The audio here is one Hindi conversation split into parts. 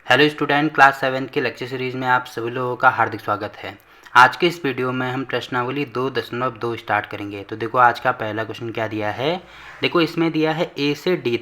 हेलो स्टूडेंट, क्लास 7 के लेक्चर सीरीज़ में आप सभी लोगों का हार्दिक स्वागत है। आज के इस वीडियो में हम प्रश्नावली 2.2 स्टार्ट करेंगे। तो देखो आज का पहला क्वेश्चन क्या दिया है। देखो इसमें दिया है ए से डी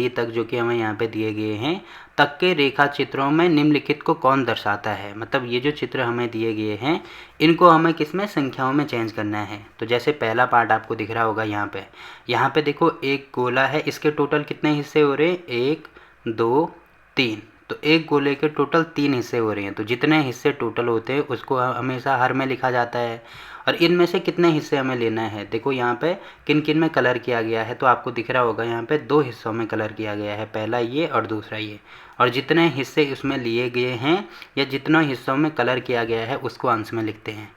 तक जो कि हमें यहाँ पे दिए गए हैं तक के रेखा चित्रों में निम्नलिखित को कौन दर्शाता है। मतलब ये जो चित्र हमें दिए गए हैं इनको हमें किसमें संख्याओं में चेंज करना है। तो जैसे पहला पार्ट आपको दिख रहा होगा यहाँ पे देखो एक गोला है, इसके टोटल कितने हिस्से हो रहे हैं, 1 2 3। तो एक गोले के टोटल 3 हिस्से हो रहे हैं। तो जितने हिस्से टोटल होते हैं उसको हमेशा हर में लिखा जाता है। और इनमें से कितने हिस्से हमें लेना है, देखो यहाँ पे किन किन में कलर किया गया है। तो आपको दिख रहा होगा यहाँ पे 2 हिस्सों में कलर किया गया है, पहला ये और दूसरा ये। और जितने हिस्से उसमें लिए गए हैं या जितने हिस्सों में कलर किया गया है उसको अंश में लिखते हैं।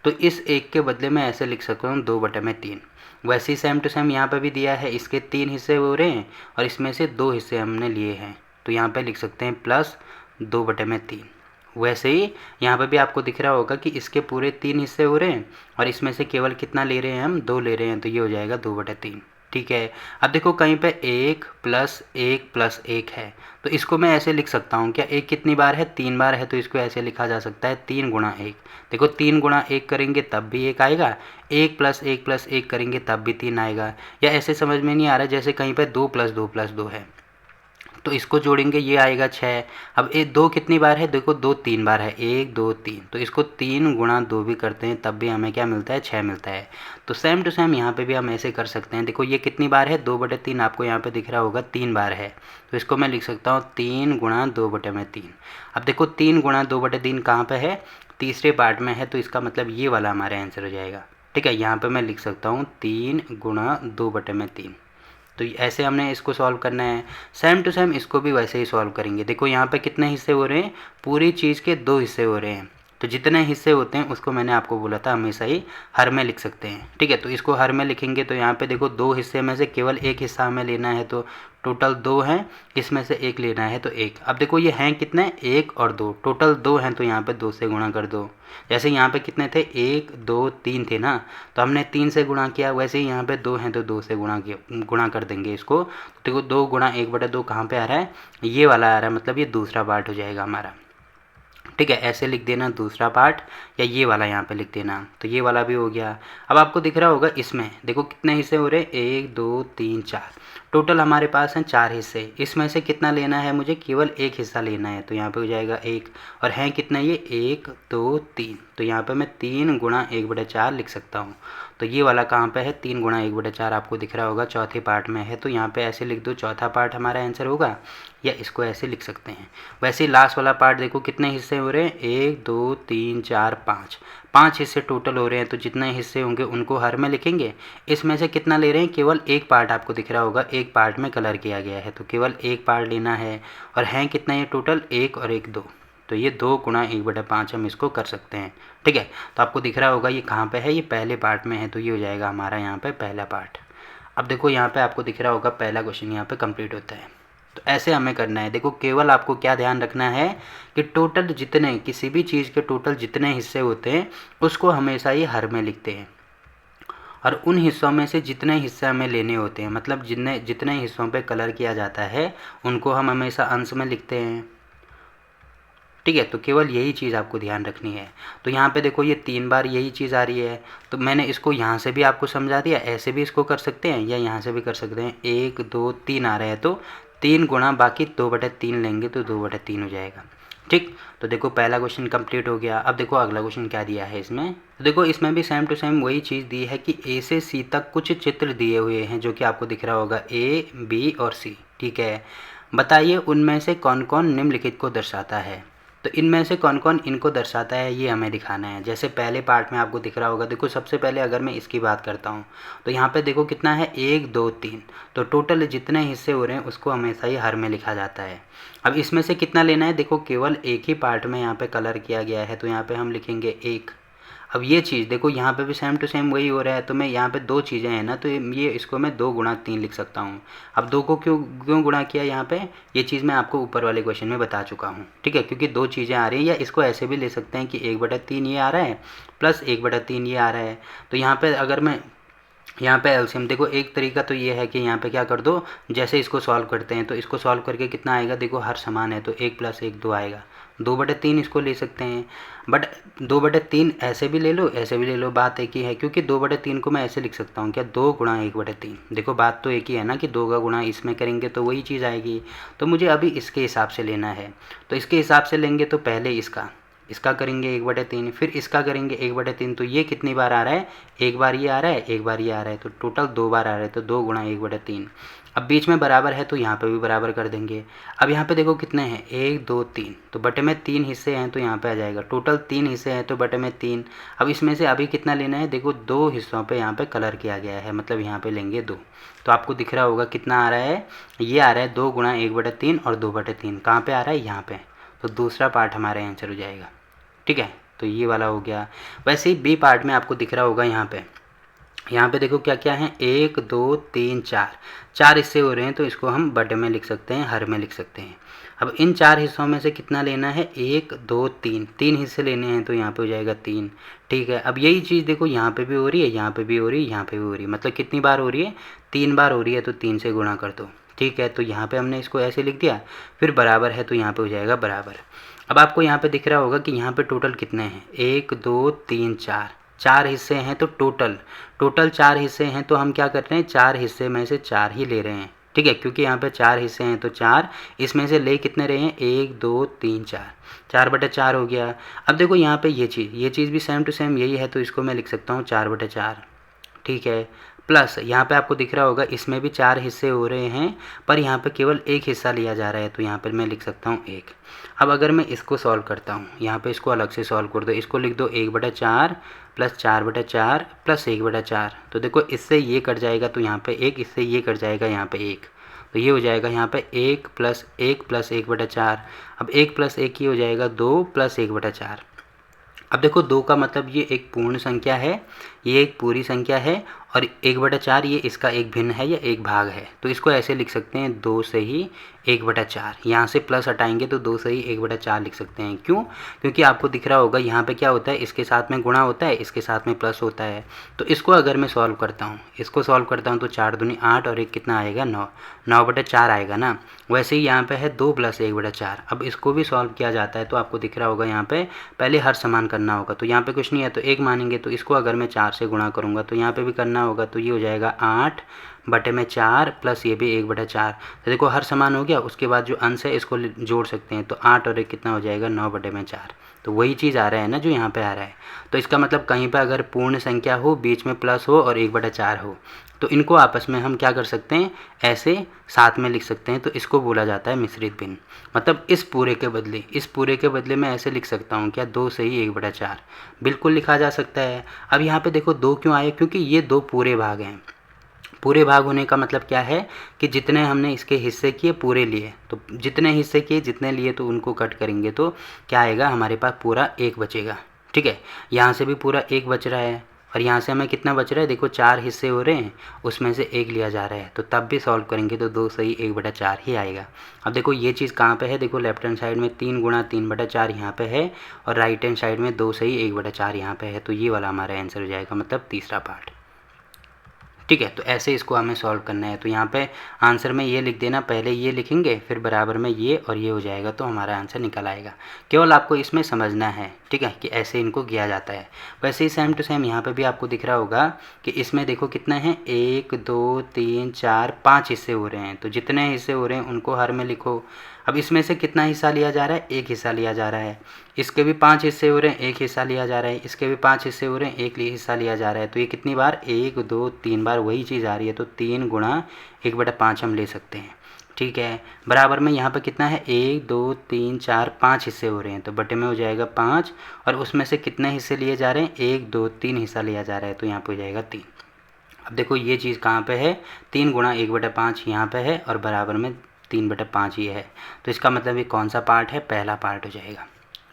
तो इस एक के बदले में ऐसे लिख सकता हूँ 2/3। वैसे ही सेम टू सेम यहाँ पर भी दिया है, इसके 3 हिस्से हो रहे हैं और इसमें से 2 हिस्से हमने लिए हैं। तो यहाँ पे लिख सकते हैं +2/3। वैसे ही यहाँ पे भी आपको दिख रहा होगा कि इसके पूरे 3 हिस्से हो रहे हैं और इसमें से केवल कितना ले रहे हैं, हम 2 ले रहे हैं। तो ये हो जाएगा 2/3। ठीक है। अब देखो कहीं पे 1 + 1 + 1 है, तो इसको मैं ऐसे लिख सकता हूँ क्या, 1 कितनी बार है, 3 बार है। तो इसको ऐसे लिखा जा सकता है 3 × 1। देखो 3 × 1 करेंगे तब भी 1 आएगा, 1 + 1 + 1 करेंगे तब भी 3 आएगा। या ऐसे समझ में नहीं आ रहा जैसे कहीं पर 2 + 2 + 2 है, तो इसको जोड़ेंगे ये आएगा 6। अब ये 2 कितनी बार है, देखो 2 3 बार है, 1 2 3। तो इसको 3 × 2 भी करते हैं तब भी हमें क्या मिलता है, 6 मिलता है। तो सेम टू सेम यहाँ पे भी हम ऐसे कर सकते हैं। देखो ये कितनी बार है, 2/3 आपको यहाँ पे दिख रहा होगा 3 बार है। तो इसको मैं लिख सकता हूँ 3 × 2/3। अब देखो 3 × 2/3 कहाँ पर है, तीसरे पार्ट में है। तो इसका मतलब ये वाला हमारा आंसर हो जाएगा। ठीक है, यहाँ पर मैं लिख सकता हूँ 3 × 2/3। तो ऐसे हमने इसको सॉल्व करना है। सेम टू सेम इसको भी वैसे ही सॉल्व करेंगे। देखो यहाँ पे कितने हिस्से हो रहे हैं, पूरी चीज़ के 2 हिस्से हो रहे हैं। तो जितने हिस्से होते हैं उसको मैंने आपको बोला था हमेशा ही हर में लिख सकते हैं। ठीक है, तो इसको हर में लिखेंगे तो यहाँ पे देखो 2 हिस्से में से केवल 1 हिस्सा हमें लेना है। तो टोटल 2 हैं, इसमें से 1 लेना है तो 1। अब देखो ये हैं कितने, 1 और 2, टोटल 2 हैं। तो यहाँ पे 2 से गुणा कर दो। जैसे यहाँ पे कितने थे, 1 2 3 थे ना, तो हमने 3 से गुणा किया। वैसे ही यहाँ पे 2 हैं तो 2 से गुणा कर देंगे इसको। देखो 2 × 1/2 कहाँ पे आ रहा है, ये वाला आ रहा है। मतलब ये दूसरा पार्ट हो जाएगा हमारा। ठीक है, ऐसे लिख देना दूसरा पार्ट, या ये वाला यहाँ पे लिख देना। तो ये वाला भी हो गया। अब आपको दिख रहा होगा इसमें देखो कितने हिस्से हो रहे हैं, 1 2 3 4। टोटल हमारे पास हैं 4 हिस्से। इसमें से कितना लेना है, मुझे केवल 1 हिस्सा लेना है। तो यहाँ पे हो जाएगा 1। और हैं कितना ये, 1 2 3। तो यहाँ पे मैं 3 × 1/4 लिख सकता हूँ। तो ये वाला कहाँ पे है, 3 × 1/4 आपको दिख रहा होगा चौथे पार्ट में है। तो यहाँ पे ऐसे लिख दो, चौथा पार्ट हमारा आंसर होगा। या इसको ऐसे लिख सकते हैं। वैसे ही लास्ट वाला पार्ट देखो कितने हिस्से हो रहे हैं, 1 2 3 4 5। 5 हिस्से टोटल हो रहे हैं। तो जितने हिस्से होंगे उनको हर में लिखेंगे। इसमें से कितना ले रहे हैं, केवल 1 पार्ट आपको दिख रहा होगा, 1 पार्ट में कलर किया गया है। तो केवल 1 पार्ट लेना है। और हैं कितना ये टोटल, 1 और 1 2। तो ये 2 × 1/5 हम इसको कर सकते हैं। ठीक है, तो आपको दिख रहा होगा ये कहाँ पे है, ये पहले पार्ट में है। तो ये हो जाएगा हमारा यहाँ पे पहला पार्ट। अब देखो यहाँ पे आपको दिख रहा होगा पहला क्वेश्चन यहाँ पे कंप्लीट होता है। तो ऐसे हमें करना है। देखो केवल आपको क्या ध्यान रखना है कि टोटल जितने, किसी भी चीज़ के टोटल जितने हिस्से होते हैं उसको हमेशा ही हर में लिखते हैं। और उन हिस्सों में से जितने हिस्से हमें लेने होते हैं, मतलब जितने हिस्सों पे कलर किया जाता है उनको हम हमेशा अंश में लिखते हैं। ठीक है, तो केवल यही चीज़ आपको ध्यान रखनी है। तो यहाँ पे देखो ये 3 बार यही चीज़ आ रही है। तो मैंने इसको यहाँ से भी आपको समझा दिया, ऐसे भी इसको कर सकते हैं या यहाँ से भी कर सकते हैं। 1 2 3 आ रहे हैं तो 3 × बाकी 2/3 लेंगे तो 2/3 हो जाएगा। ठीक, तो देखो पहला क्वेश्चन कंप्लीट हो गया। अब देखो अगला क्वेश्चन क्या दिया है इसमें। तो देखो इसमें भी सेम टू सेम वही चीज़ दी है कि ए से सी तक कुछ चित्र दिए हुए हैं जो कि आपको दिख रहा होगा, ए बी और सी। ठीक है, बताइए उनमें से कौन कौन निम्नलिखित को दर्शाता है। तो इनमें से कौन कौन इनको दर्शाता है ये हमें दिखाना है। जैसे पहले पार्ट में आपको दिख रहा होगा, देखो सबसे पहले अगर मैं इसकी बात करता हूँ तो यहाँ पे देखो कितना है, 1 2 3। तो टोटल जितने हिस्से हो रहे हैं उसको हमेशा ही हर में लिखा जाता है। अब इसमें से कितना लेना है, देखो केवल एक ही पार्ट में यहाँ पे कलर किया गया है। तो यहाँ पे हम लिखेंगे 1। अब ये चीज़ देखो यहाँ पे भी सेम टू सेम वही हो रहा है। तो मैं यहाँ पे 2 चीज़ें हैं ना, तो ये इसको मैं 2 × 3 लिख सकता हूँ। अब 2 को क्यों क्यों गुणा किया यहाँ पे, ये चीज़ मैं आपको ऊपर वाले क्वेश्चन में बता चुका हूँ। ठीक है, क्योंकि 2 चीज़ें आ रही हैं। या इसको ऐसे भी ले सकते हैं कि 1/3 ये आ रहा है प्लस 1/3 ये आ रहा है। तो यहाँ पर अगर मैं यहाँ पे एलसीएम देखो, एक तरीका तो ये है कि यहाँ पे क्या कर दो, जैसे इसको सॉल्व करते हैं तो इसको सॉल्व करके कितना आएगा, देखो हर समान है तो 1 + 1 2 आएगा, 2/3 इसको ले सकते हैं। बट 2/3 ऐसे भी ले लो, ऐसे भी ले लो, बात एक ही है, क्योंकि 2/3 को मैं ऐसे लिख सकता हूँ क्या, 2 × 1/3। देखो बात तो एक ही है ना कि 2 का गुणा इसमें करेंगे तो वही चीज़ आएगी। तो मुझे अभी इसके हिसाब से लेना है, तो इसके हिसाब से लेंगे तो पहले इसका करेंगे 1/3, फिर इसका करेंगे 1/3। तो ये कितनी बार आ रहा है, एक बार ये आ रहा है, एक बार ये आ रहा है, तो टोटल 2 बार आ रहा है, तो 2 × 1/3। अब बीच में बराबर है तो यहाँ पे भी बराबर कर देंगे। अब यहाँ पे देखो कितने हैं, 1 2 3, तो बटे में 3 हिस्से हैं तो यहाँ पे आ जाएगा, टोटल 3 हिस्से हैं तो बटे में 3। अब इसमें से अभी कितना लेना है, देखो 2 हिस्सों पे यहाँ पे कलर किया गया है, मतलब यहाँ पे लेंगे 2। तो आपको दिख रहा होगा कितना आ रहा है, ये आ रहा है 2 × 1/3 और 2/3 कहाँ पे आ रहा है, यहाँ पे। तो दूसरा पार्ट हमारा आंसर हो जाएगा। ठीक है, तो ये वाला हो गया। वैसे ही बी पार्ट में आपको दिख रहा होगा यहाँ पे देखो क्या क्या है, 1 2 3 4 हिस्से हो रहे हैं, तो इसको हम बटे में लिख सकते हैं, हर में लिख सकते हैं। अब इन 4 हिस्सों में से कितना लेना है, 1 2 3, 3 हिस्से लेने हैं तो यहाँ पे हो जाएगा 3। ठीक है, अब यही चीज़ देखो यहाँ पे भी हो रही है, यहाँ पे भी हो रही है, यहाँ पे भी हो रही है, मतलब कितनी बार हो रही है, 3 बार हो रही है, तो 3 से गुणा कर दो। ठीक है, तो यहाँ पे हमने इसको ऐसे लिख दिया, फिर बराबर है तो यहाँ पे हो जाएगा बराबर। अब आपको यहाँ पे दिख रहा होगा कि यहाँ पे टोटल कितने हैं, 1 2 3 4 हिस्से हैं, तो टोटल 4 हिस्से हैं, तो हम क्या कर रहे हैं, 4 हिस्से में से 4 ही ले रहे हैं। ठीक है, क्योंकि यहाँ पे 4 हिस्से हैं तो 4, इसमें से ले कितने रहे हैं, 1 2 3 4 हो गया। अब देखो यहाँ पे ये चीज़ भी सेम टू सेम यही है, तो इसको मैं लिख सकता हूँ 4/4। ठीक है, प्लस यहाँ पे आपको दिख रहा होगा इसमें भी 4 हिस्से हो रहे हैं, पर यहाँ पे केवल एक हिस्सा लिया जा रहा है, तो यहाँ पर मैं लिख सकता हूँ 1। अब अगर मैं इसको सॉल्व करता हूँ, यहाँ पे इसको अलग से सॉल्व कर दो, इसको लिख दो 1/4 + 4/4 + 1/4। तो देखो इससे ये कट जाएगा तो यहाँ पे 1, इससे ये कट जाएगा यहाँ पे 1, तो ये हो जाएगा यहाँ पे 1 + 1 + 1/4। अब 1 + 1 ही हो जाएगा 2 + 1/4। अब देखो 2 का मतलब ये एक पूर्ण संख्या है, ये एक पूरी संख्या है, और 1/4 ये इसका एक भिन्न है या एक भाग है, तो इसको ऐसे लिख सकते हैं 2 से ही 1/4। यहाँ से प्लस हटाएंगे तो 2 से ही 1/4 लिख सकते हैं। क्यों, क्योंकि आपको दिख रहा होगा यहाँ पे क्या होता है, इसके साथ में गुणा होता है, इसके साथ में प्लस होता है। तो इसको अगर मैं सॉल्व करता हूँ, तो 4 दूनी 8 और 1 कितना आएगा, 9, 9/4 आएगा ना। वैसे ही यहाँ पे है 2 + 1/4। अब इसको भी सॉल्व किया जाता है, तो आपको दिख रहा होगा यहाँ पे पहले हर समान करना होगा, तो यहाँ पे कुछ नहीं है तो 1 मानेंगे, तो इसको अगर मैं 4 से गुणा करूँगा तो यहाँ पे भी करना होगा, तो ये हो जाएगा 8/4 प्लस ये भी 1/4। तो देखो हर समान हो गया, उसके बाद जो अंश है इसको जोड़ सकते हैं, तो 8 और 1 कितना हो जाएगा, 9/4। तो वही चीज़ आ रहा है ना जो यहाँ पे आ रहा है। तो इसका मतलब कहीं पे अगर पूर्ण संख्या हो, बीच में प्लस हो और 1/4 हो, तो इनको आपस में हम क्या कर सकते हैं, ऐसे साथ में लिख सकते हैं, तो इसको बोला जाता है मिश्रित भिन्न। मतलब इस पूरे के बदले मैं ऐसे लिख सकता हूँ क्या, 2 से ही 1/4 बिल्कुल लिखा जा सकता है। अब यहाँ पे देखो 2 क्यों आए, क्योंकि ये 2 पूरे भाग हैं। पूरे भाग होने का मतलब क्या है कि जितने हमने इसके हिस्से किए पूरे लिए, तो जितने हिस्से किए जितने लिए तो उनको कट करेंगे तो क्या आएगा, हमारे पास पूरा 1 बचेगा। ठीक है, यहाँ से भी पूरा 1 बच रहा है, और यहाँ से हमें कितना बच रहा है, देखो 4 हिस्से हो रहे हैं, उसमें से 1 लिया जा रहा है, तो तब भी सॉल्व करेंगे तो 2 से ही 1/4 ही आएगा। अब देखो ये चीज़ कहाँ पे है, देखो लेफ्ट हैंड साइड में 3 × 3/4 यहाँ पे है, और राइट हैंड साइड में 2 से ही 1/4 यहाँ पे है, तो ये वाला हमारा आंसर हो जाएगा, मतलब तीसरा पार्ट। ठीक है, तो ऐसे इसको हमें सॉल्व करना है। तो यहाँ पे आंसर में ये लिख देना, पहले ये लिखेंगे फिर बराबर में ये और ये हो जाएगा, तो हमारा आंसर निकल आएगा। केवल आपको इसमें समझना है, ठीक है, कि ऐसे इनको किया जाता है। वैसे ही सेम टू सेम यहाँ पे भी आपको दिख रहा होगा कि इसमें देखो कितने हैं, 1 2 3 4 5 हिस्से हो रहे हैं, तो जितने हिस्से हो रहे हैं उनको हर में लिखो। अब इसमें से कितना हिस्सा लिया जा रहा है, 1 हिस्सा लिया जा रहा है। इसके भी 5 हिस्से हो रहे हैं, 1 हिस्सा लिया जा रहा है। इसके भी 5 हिस्से हो रहे हैं, 1 हिस्सा लिया जा रहा है। तो ये कितनी बार, 1 2 3 बार वही चीज़ आ रही है, तो 3 × 1/5 हम ले सकते हैं। ठीक है, बराबर में यहाँ पे कितना है, 1 2 3 4 5 हिस्से हो रहे हैं, तो बटे में हो जाएगा 5, और उसमें से कितने हिस्से लिए जा रहे हैं, 1 2 3 हिस्सा लिया जा रहा है, तो यहाँ पे हो जाएगा 3। अब देखो ये चीज़ कहाँ पे है, 3 × 1/5 यहाँ पे है, और बराबर में 3/5 ये है। तो इसका मतलब ये कौन सा पार्ट है, पहला पार्ट हो जाएगा।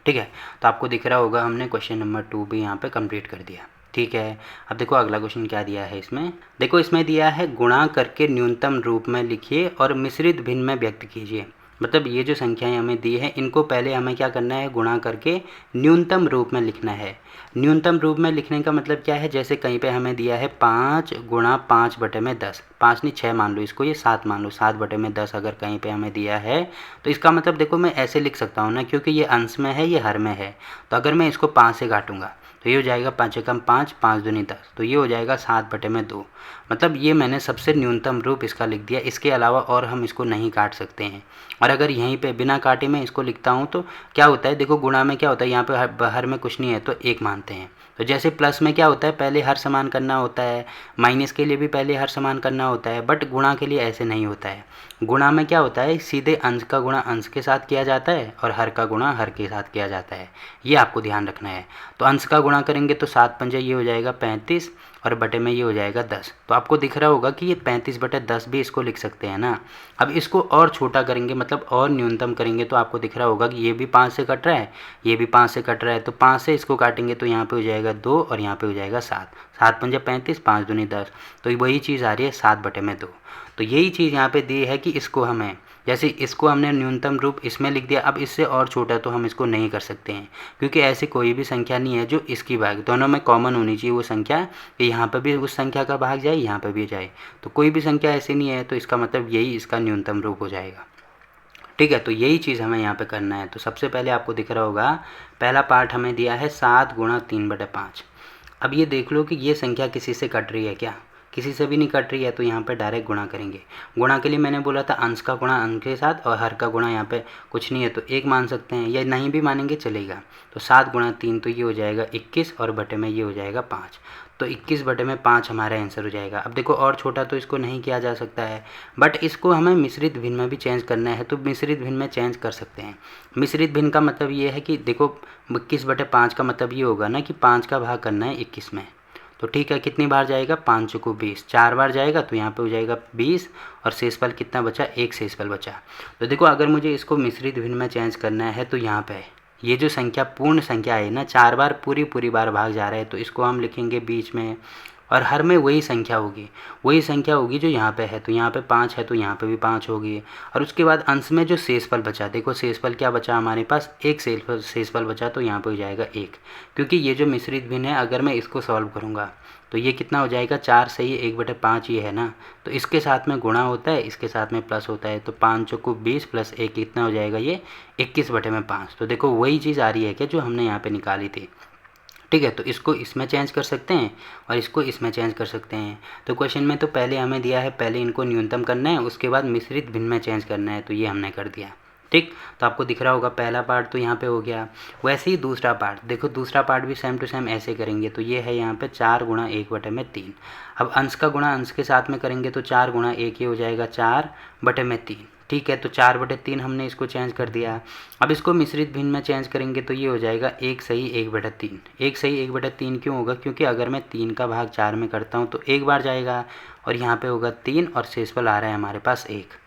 ठीक है, तो आपको दिख रहा होगा हमने क्वेश्चन नंबर 2 भी यहाँ पे कंप्लीट कर दिया। ठीक है, अब देखो अगला क्वेश्चन क्या दिया है इसमें। देखो इसमें दिया है गुणा करके न्यूनतम रूप में लिखिए और मिश्रित भिन्न में व्यक्त कीजिए। मतलब ये जो संख्याएं हमें दी है इनको पहले हमें क्या करना है, गुणा करके न्यूनतम रूप में लिखना है। न्यूनतम रूप में लिखने का मतलब क्या है, जैसे कहीं पे हमें दिया है 5 गुणा 5/10, 5 नहीं 6 मान लो इसको, ये 7 मान लो, 7/10 अगर कहीं पे हमें दिया है तो इसका मतलब देखो मैं ऐसे लिख सकता हूँ ना, क्योंकि ये अंश में है ये हर में है, तो अगर मैं इसको 5 से काटूंगा तो ये हो जाएगा 5 एकम 5, 5 दूनी 10, तो ये हो जाएगा 7/2। मतलब ये मैंने सबसे न्यूनतम रूप इसका लिख दिया, इसके अलावा और हम इसको नहीं काट सकते हैं। और अगर यहीं पे बिना काटे मैं इसको लिखता हूँ तो क्या होता है, देखो गुणा में क्या होता है, यहाँ पे हर में कुछ नहीं है तो एक मानते हैं। तो जैसे प्लस में क्या होता है, पहले हर समान करना होता है, माइनस के लिए भी पहले हर समान करना होता है, बट गुणा के लिए ऐसे नहीं होता है। गुणा में क्या होता है, सीधे अंश का गुणा अंश के साथ किया जाता है और हर का गुणा हर के साथ किया जाता है, ये आपको ध्यान रखना है। तो अंश का गुणा करेंगे तो 7 पंजे ये हो जाएगा 35 और बटे में ये हो जाएगा 10। तो आपको दिख रहा होगा कि ये 35/10 भी इसको लिख सकते हैं ना। अब इसको और छोटा करेंगे, मतलब और न्यूनतम करेंगे, तो आपको दिख रहा होगा कि ये भी 5 से कट रहा है, ये भी 5 से कट रहा है, तो 5 से इसको काटेंगे तो यहाँ पे हो जाएगा 2 और यहाँ पे हो जाएगा 7, 7 पंजे 35, 5 दूनी 10, तो वही चीज़ आ रही है 7/2। तो यही चीज़ यहाँ पे दी है कि इसको हमें, जैसे इसको हमने न्यूनतम रूप इसमें लिख दिया, अब इससे और छोटा तो हम इसको नहीं कर सकते हैं, क्योंकि ऐसी कोई भी संख्या नहीं है जो इसकी भाग, दोनों में कॉमन होनी चाहिए वो संख्या, कि यहाँ पर भी उस संख्या का भाग जाए, यहाँ पर भी जाए, तो कोई भी संख्या ऐसी नहीं है, तो इसका मतलब यही इसका न्यूनतम रूप हो जाएगा। ठीक है, तो यही चीज़ हमें यहाँ पे करना है। तो सबसे पहले आपको दिख रहा होगा पहला पार्ट हमें दिया है 7 गुणा 3/5। अब ये देख लो कि ये संख्या किसी से कट रही है क्या, किसी से भी नहीं कट रही है, तो यहाँ पे डायरेक्ट गुणा करेंगे। गुणा के लिए मैंने बोला था अंश का गुणा अंश के साथ और हर का गुणा यहाँ पे कुछ नहीं है तो एक मान सकते हैं, या नहीं भी मानेंगे चलेगा। तो 7 गुणा 3 तो ये हो जाएगा 21 और बटे में ये हो जाएगा 5, तो 21/5 हमारा आंसर हो जाएगा। अब देखो और छोटा तो इसको नहीं किया जा सकता है, बट इसको हमें मिश्रित भिन्न में भी चेंज करना है, तो मिश्रित भिन्न में चेंज कर सकते हैं। मिश्रित भिन्न का मतलब ये है कि देखो 21/5 का मतलब ये होगा ना कि 5 का भाग करना है 21 में, तो ठीक है, कितनी बार जाएगा, 5 चौको 20, 4 बार जाएगा तो यहाँ पे हो जाएगा 20 और शेषफल कितना बचा, एक शेषफल बचा। तो देखो अगर मुझे इसको मिश्रित भिन्न में चेंज करना है तो यहाँ पे ये जो संख्या पूर्ण संख्या है ना, 4 बार पूरी बार भाग जा रहा है, तो इसको हम लिखेंगे बीच में, और हर में वही संख्या होगी जो यहाँ पे है, तो यहाँ पे 5 है तो यहाँ पे भी 5 होगी। और उसके बाद अंश में जो शेषफल बचा, देखो शेषफल क्या बचा हमारे पास, एक शेषफल बचा, तो यहाँ पे हो जाएगा 1, क्योंकि ये जो मिश्रित भिन्न है अगर मैं इसको सॉल्व करूँगा तो ये कितना हो जाएगा, 4 सही 1/5 ये है ना, तो इसके साथ में गुणा होता है, इसके साथ में प्लस होता है, तो 5 चौको 20 प्लस 1 कितना हो जाएगा, ये 21/5। तो देखो वही चीज़ आ रही है क्या जो हमने यहाँ पे निकाली थी। ठीक है, तो इसको इसमें चेंज कर सकते हैं और इसको इसमें चेंज कर सकते हैं। तो क्वेश्चन में तो पहले हमें दिया है पहले इनको न्यूनतम करना है, उसके बाद मिश्रित भिन्न में चेंज करना है, तो ये हमने कर दिया। ठीक, तो आपको दिख रहा होगा पहला पार्ट तो यहाँ पे हो गया। वैसे ही दूसरा पार्ट, देखो दूसरा पार्ट भी सेम टू सेम ऐसे करेंगे, तो ये है यहाँ पे 4 गुणा 1/3। अब अंश का गुणा अंश के साथ में करेंगे तो 4 गुणा 1 ये हो जाएगा 4/3। ठीक है, तो 4/3 हमने इसको चेंज कर दिया। अब इसको मिश्रित भिन्न में चेंज करेंगे तो ये हो जाएगा 1 सही 1/3। 1 सही 1/3 क्यों होगा, क्योंकि अगर मैं 3 का भाग 4 में करता हूँ तो एक बार जाएगा और यहाँ पे होगा 3 और शेषफल आ रहा है हमारे पास 1।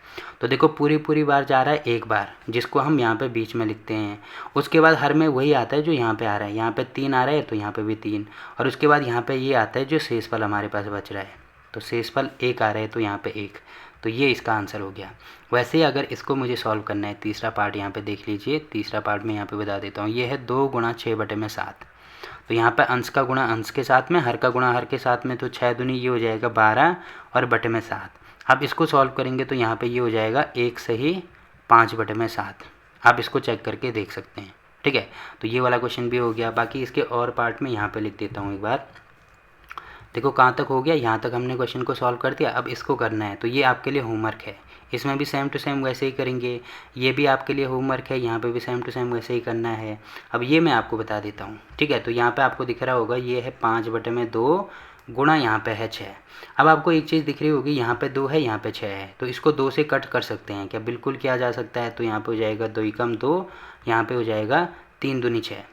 तो देखो पूरी बार जा रहा है एक बार, जिसको हम यहाँ पे बीच में लिखते हैं। उसके बाद हर में वही आता है जो यहाँ पे आ रहा है, यहाँ पे 3 आ रहा है तो यहाँ पे भी 3, और उसके बाद यहाँ पे ये आता है जो शेषफल हमारे पास बच रहा है, तो शेषफल 1 आ रहा है तो यहाँ पे 1, तो ये इसका आंसर हो गया। वैसे ही अगर इसको मुझे सॉल्व करना है, तीसरा पार्ट यहाँ पे देख लीजिए, तीसरा पार्ट में यहाँ पे बता देता हूँ, ये है 2 गुणा 6/7। तो यहाँ पे अंश का गुणा अंश के साथ में, हर का गुणा हर के साथ में, तो 6 दूनी ये हो जाएगा 12 और बटे में 7। अब इसको सॉल्व करेंगे तो यहाँ पे ये हो जाएगा 1 सही 5/7। आप इसको चेक करके देख सकते हैं। ठीक है, तो ये वाला क्वेश्चन भी हो गया। बाकी इसके और पार्ट में यहाँ पे लिख देता हूँ एक बार। देखो कहाँ तक हो गया, यहाँ तक हमने क्वेश्चन को सॉल्व कर दिया। अब इसको करना है, तो ये आपके लिए होमवर्क है, इसमें भी सेम टू सेम वैसे ही करेंगे। ये भी आपके लिए होमवर्क है, यहाँ पे भी सेम टू सेम वैसे ही करना है। अब ये मैं आपको बता देता हूँ। ठीक है, तो यहाँ पे आपको दिख रहा होगा ये है 5/2 गुणा यहाँ पे है 6। अब आपको एक चीज़ दिख रही होगी, यहाँ पे 2 है, यहाँ पे 6 है, तो इसको 2 से कट कर सकते हैं क्या, बिल्कुल किया जा सकता है। तो यहाँ पे हो जाएगा 2 एकम 2, यहाँ पे हो जाएगा 3 दूनी 6।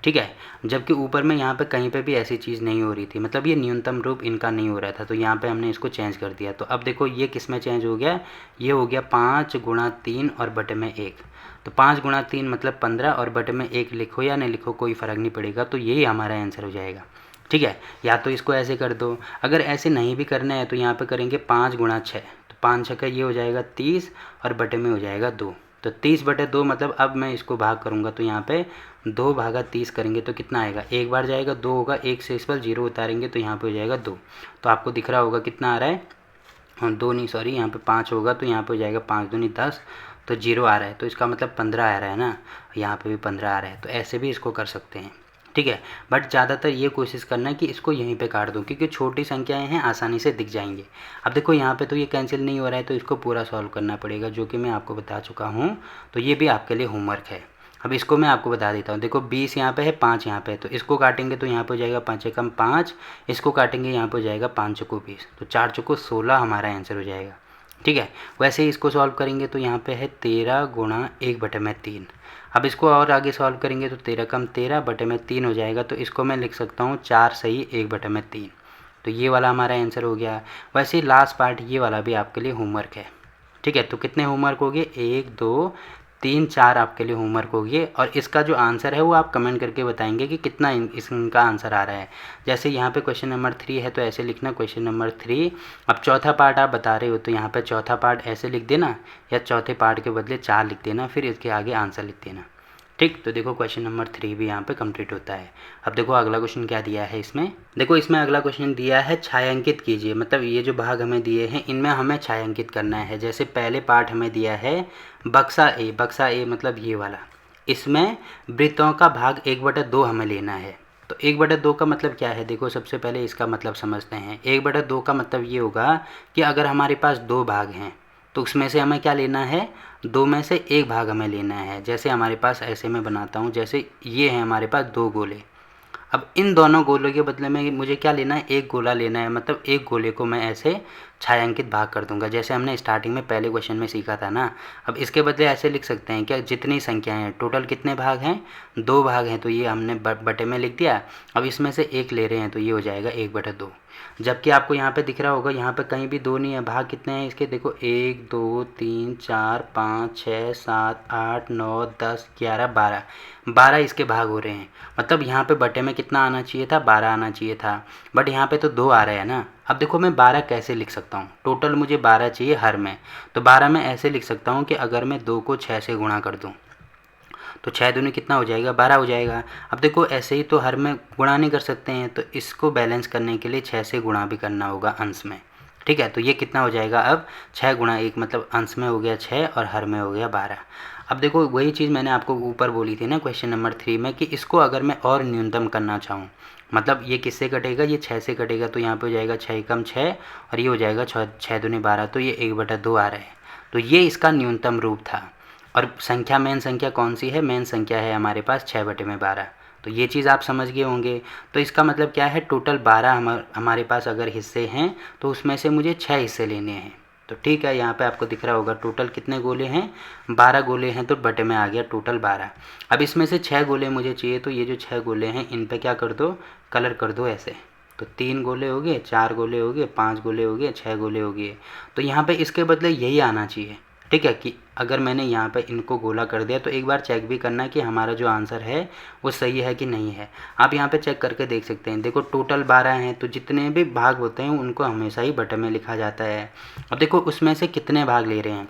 ठीक है, जबकि ऊपर में यहाँ पे कहीं पे भी ऐसी चीज़ नहीं हो रही थी, मतलब ये न्यूनतम रूप इनका नहीं हो रहा था, तो यहाँ पे हमने इसको चेंज कर दिया। तो अब देखो ये किस में चेंज हो गया, ये हो गया 5 गुणा 3 और बटे में 1। तो 5 गुणा 3 मतलब 15 और बटे में 1 लिखो या नहीं लिखो कोई फ़र्क नहीं पड़ेगा, तो यही हमारा आंसर हो जाएगा। ठीक है, या तो इसको ऐसे कर दो, अगर ऐसे नहीं भी करना है तो यहाँ पे करेंगे 5 गुणा 6, तो 5 6 का ये हो जाएगा 30 और बटे में हो जाएगा 2। तो 30/2 मतलब अब मैं इसको भाग करूँगा तो यहाँ पे 2/30 करेंगे तो कितना आएगा, एक बार जाएगा 2 होगा, एक से इस पर 0 उतारेंगे तो यहाँ पे हो जाएगा 2। तो आपको दिख रहा होगा कितना आ रहा है, 2 नहीं सॉरी यहाँ पे 5 होगा तो यहाँ पे हो जाएगा 5 दूनी 10, तो 0 आ रहा है, तो इसका मतलब 15 आ रहा है ना, यहाँ पे भी 15 आ रहा है। तो ऐसे भी इसको कर सकते हैं, ठीक है। बट ज़्यादातर ये कोशिश करना है कि इसको यहीं पे काट दूँ, क्योंकि छोटी संख्याएं हैं आसानी से दिख जाएंगे। अब देखो यहाँ पे तो ये कैंसिल नहीं हो रहा है, तो इसको पूरा सॉल्व करना पड़ेगा, जो कि मैं आपको बता चुका हूँ। तो ये भी आपके लिए होमवर्क है। अब इसको मैं आपको बता देता हूँ। देखो 20 यहाँ पे है, 5 यहाँ पे है, तो इसको काटेंगे तो यहाँ पे हो जाएगा 5 एकम 5, इसको काटेंगे यहाँ पे हो जाएगा 5 चौको 20, तो 4 चौको 16 हमारा आंसर हो जाएगा, ठीक है। वैसे ही इसको सॉल्व करेंगे तो यहाँ पे है 13 गुणा 1/3। अब इसको और आगे सॉल्व करेंगे तो 13 कम 13/3 हो जाएगा, तो इसको मैं लिख सकता हूँ 4 सही 1/3। तो ये वाला हमारा आंसर हो गया। वैसे ही लास्ट पार्ट ये वाला भी आपके लिए होमवर्क है, ठीक है। तो कितने होमवर्क हो गए, 1 2 3 4 आपके लिए होमवर्क हो गए। और इसका जो आंसर है वो आप कमेंट करके बताएंगे कि कितना इसका आंसर आ रहा है। जैसे यहाँ पे क्वेश्चन नंबर 3 है तो ऐसे लिखना क्वेश्चन नंबर 3। अब चौथा पार्ट आप बता रहे हो तो यहाँ पे चौथा पार्ट ऐसे लिख देना, या चौथे पार्ट के बदले 4 लिख देना, फिर इसके आगे आंसर लिख देना, ठीक। तो देखो क्वेश्चन नंबर 3 भी यहाँ पे कंप्लीट होता है। अब देखो अगला क्वेश्चन क्या दिया है इसमें, देखो इसमें अगला क्वेश्चन दिया है छायांकित कीजिए। मतलब ये जो भाग हमें दिए हैं इनमें हमें छायांकित करना है। जैसे पहले पार्ट हमें दिया है बक्सा ए मतलब ये वाला, इसमें वृत्तों का भाग 1/2 हमें लेना है। तो 1/2 का मतलब क्या है, देखो सबसे पहले इसका मतलब समझते हैं। 1/2 का मतलब ये होगा कि अगर हमारे पास 2 भाग हैं तो उसमें से हमें क्या लेना है, 2 में से 1 भाग हमें लेना है। जैसे हमारे पास ऐसे मैं बनाता हूँ, जैसे ये है हमारे पास 2 गोले। अब इन दोनों गोलों के बदले में मुझे क्या लेना है, एक गोला लेना है। मतलब एक गोले को मैं ऐसे छायांकित भाग कर दूंगा, जैसे हमने स्टार्टिंग में पहले क्वेश्चन में सीखा था ना। अब इसके बदले ऐसे लिख सकते हैं क्या, जितनी संख्याएं हैं टोटल कितने भाग हैं, 2 भाग हैं, तो ये हमने बटे में लिख दिया। अब इसमें से एक ले रहे हैं तो ये हो जाएगा 1/2। जबकि आपको यहाँ पे दिख रहा होगा यहाँ पे कहीं भी 2 नहीं है। भाग कितने हैं इसके, देखो 1 2 3 4 5 6 7 8 9 10 11 12, 12 इसके भाग हो रहे हैं। मतलब यहाँ पे बटे में कितना आना चाहिए था, 12 आना चाहिए था, बट यहाँ पे तो 2 आ रहे हैं ना। अब देखो मैं 12 कैसे लिख सकता हूँ, टोटल मुझे 12 चाहिए हर में। तो 12 में ऐसे लिख सकता हूँ कि अगर मैं 2 को 6 से गुणा कर दूँ तो 6 दूनी कितना हो जाएगा, 12 हो जाएगा। अब देखो ऐसे ही तो हर में गुणा नहीं कर सकते हैं, तो इसको बैलेंस करने के लिए 6 से गुणा भी करना होगा अंश में, ठीक है। तो ये कितना हो जाएगा अब, 6 गुणा 1 मतलब अंश में हो गया 6 और हर में हो गया 12। अब देखो वही चीज़ मैंने आपको ऊपर बोली थी ना क्वेश्चन नंबर 3 में, कि इसको अगर मैं और न्यूनतम करना चाहूँ, मतलब ये किससे कटेगा, ये 6 से कटेगा, तो यहाँ पे हो जाएगा 6 एकम 6 और ये हो जाएगा 6 दूनी 12, तो ये 1/2 आ रहा है। तो ये इसका न्यूनतम रूप था। और संख्या मेन संख्या कौन सी है, मेन संख्या है हमारे पास 6/12। तो ये चीज़ आप समझ गए होंगे। तो इसका मतलब क्या है, टोटल 12 हमारे पास अगर हिस्से हैं तो उसमें से मुझे 6 हिस्से लेने हैं। तो ठीक है, यहाँ पे आपको दिख रहा होगा टोटल कितने गोले हैं, 12 गोले हैं, तो बटे में आ गया टोटल 12। अब इसमें से 6 गोले मुझे चाहिए, तो ये जो 6 गोले हैं इन पे क्या कर दो, कलर कर दो ऐसे। तो 3 गोले हो गए, 4 गोले हो गए, 5 गोले हो गए, 6 गोले हो गए। तो यहाँ पे इसके बदले यही आना चाहिए, ठीक है। कि अगर मैंने यहाँ पे इनको गोला कर दिया तो एक बार चेक भी करना कि हमारा जो आंसर है वो सही है कि नहीं है। आप यहाँ पे चेक करके देख सकते हैं। देखो टोटल 12 हैं, तो जितने भी भाग होते हैं उनको हमेशा ही बटे में लिखा जाता है। अब देखो उसमें से कितने भाग ले रहे हैं,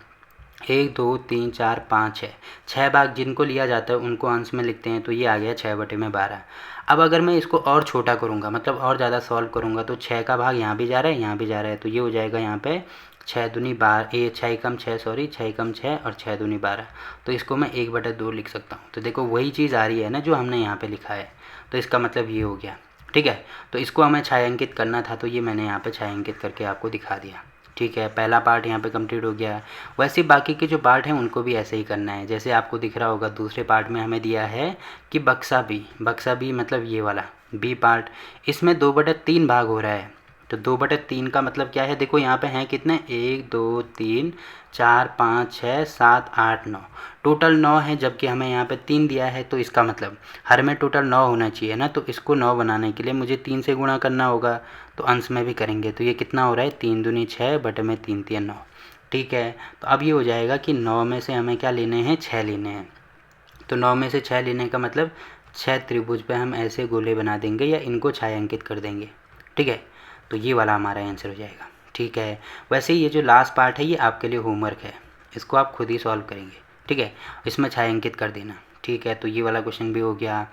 1 2 3 4 5 है, 6 भाग जिनको लिया जाता है उनको अंश में लिखते हैं, तो ये आ गया 6/12। अब अगर मैं इसको और छोटा करूँगा, मतलब और ज़्यादा सॉल्व करूँगा, तो 6 का भाग यहाँ भी जा रहा है, यहाँ भी जा रहा है, तो ये हो जाएगा यहाँ पे 6 दूनी 12, ये 6 एकम 6 सॉरी 6 एकम 6 और 6 दूनी 12। तो इसको मैं 1/2 लिख सकता हूँ। तो देखो वही चीज़ आ रही है ना जो हमने यहाँ पे लिखा है, तो इसका मतलब ये हो गया, ठीक है। तो इसको हमें छायांकित करना था, तो ये मैंने यहाँ पे छायांकित करके आपको दिखा दिया, ठीक है। पहला पार्ट यहाँ पे कंप्लीट हो गया। वैसे बाकी के जो पार्ट हैं उनको भी ऐसे ही करना है। जैसे आपको दिख रहा होगा दूसरे पार्ट में हमें दिया है कि बक्सा बी मतलब ये वाला बी पार्ट, इसमें 2/3 भाग हो रहा है। तो 2/3 का मतलब क्या है, देखो यहाँ पे हैं कितने, 1 2 3 4 5 6 7 8 9, टोटल 9 है, जबकि हमें यहाँ पे 3 दिया है। तो इसका मतलब हर में टोटल 9 होना चाहिए ना। तो इसको 9 बनाने के लिए मुझे 3 से गुणा करना होगा, तो अंश में भी करेंगे। तो ये कितना हो रहा है, 3 दूनी 6 बटे में 3 3 9, ठीक है। तो अब ये हो जाएगा कि 9 में से हमें क्या लेने हैं, 6 लेने हैं। तो 9 में से 6 लेने का मतलब 6 त्रिभुज पे हम ऐसे गोले बना देंगे या इनको छायांकित कर देंगे, ठीक है। तो ये वाला हमारा आंसर हो जाएगा, ठीक है। वैसे ये जो लास्ट पार्ट है ये आपके लिए होमवर्क है, इसको आप खुद ही सॉल्व करेंगे। ठीक है, इसमें छायांकित कर देना। ठीक है, तो ये वाला क्वेश्चन भी हो गया।